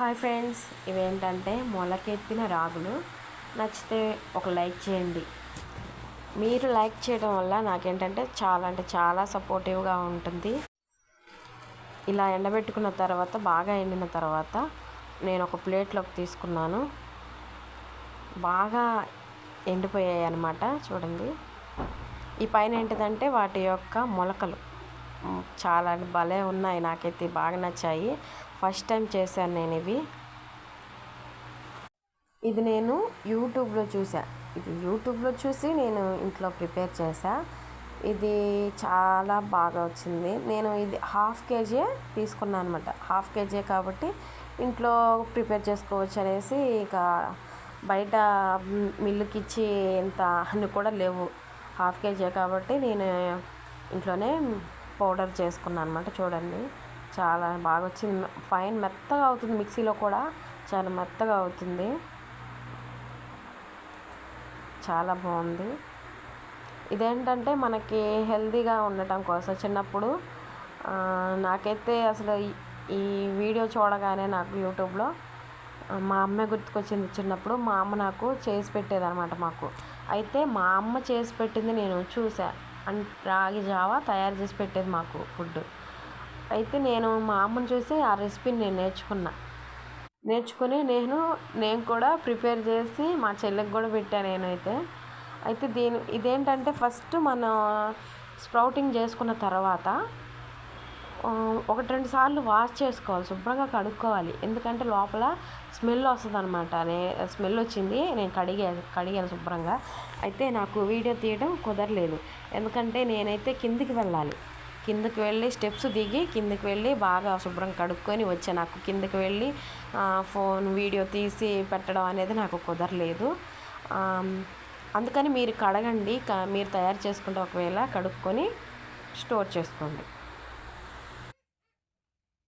Hi friends, ఇవేంటంటే మొలకెత్తిన రాగులు. నచ్చితే ఒక లైక్ చేయండి. మీరు లైక్ చేయడం వల్ల నాకేంటంటే చాలా సపోర్టివ్గా ఉంటుంది. ఇలా ఎండబెట్టుకున్న తర్వాత బాగా ఎండిన తర్వాత నేను ఒక ప్లేట్లోకి తీసుకున్నాను. బాగా ఎండిపోయాయి అన్నమాట. చూడండి, ఈ పైన ఏంటిదంటే వాటి యొక్క మొలకలు చాలా భలే ఉన్నాయి. నాకైతే బాగా నచ్చాయి. ఫస్ట్ టైం చేశాను నేను ఇది నేను యూట్యూబ్లో చూసి నేను ఇంట్లో ప్రిపేర్ చేశా. ఇది చాలా బాగా వచ్చింది. నేను ఇది హాఫ్ కేజీ తీసుకున్నాను అనమాట. హాఫ్ కేజీ కాబట్టి ఇంట్లో ప్రిపేర్ చేసుకోవచ్చు అనేసి, ఇక బయట మిల్లుకి ఇచ్చి ఎంత అన్ని కూడా లేవు. హాఫ్ కేజీ కాబట్టి నేను ఇంట్లోనే పౌడర్ చేసుకున్నాను అనమాట. చూడండి, చాలా బాగా వచ్చింది. ఫైన్ మెత్తగా అవుతుంది, మిక్సీలో కూడా చాలా మెత్తగా అవుతుంది. చాలా బాగుంది. ఇదేంటంటే మనకి హెల్తీగా ఉండటం కోసం చిన్నప్పుడు నాకైతే అసలు ఈ వీడియో చూడగానే నాకు యూట్యూబ్లో మా అమ్మ గుర్తుకొచ్చింది. చిన్నప్పుడు మా అమ్మ నాకు చేసి పెట్టేదన్నమాట మాకు. అయితే మా అమ్మ చేసి పెట్టింది నేను చూసా. రాగి జావా తయారు చేసి పెట్టేది మాకు ఫుడ్. అయితే నేను మా అమ్మని చూసి ఆ రెసిపీని నేను నేర్చుకుని నేను కూడా ప్రిపేర్ చేసి మా చెల్లికి కూడా పెట్టాను నేనైతే. అయితే ఇదేంటంటే ఫస్ట్ మనం స్ప్రౌటింగ్ చేసుకున్న తర్వాత 1-2 సార్లు వాష్ చేసుకోవాలి, శుభ్రంగా కడుక్కోవాలి. ఎందుకంటే లోపల స్మెల్ వస్తుంది అనమాట. స్మెల్ వచ్చింది, నేను కడిగాను శుభ్రంగా. అయితే నాకు వీడియో తీయడం కుదరలేదు, ఎందుకంటే నేనైతే కిందికి వెళ్ళి స్టెప్స్ దిగి కిందికి వెళ్ళి బాగా శుభ్రం కడుక్కొని వచ్చాను. నాకు కిందికి వెళ్ళి వీడియో తీసి పెట్టడం అనేది నాకు కుదరలేదు. అందుకని మీరు కడగండి. మీరు తయారు చేసుకుంటే ఒకవేళ కడుక్కొని స్టోర్ చేసుకోండి.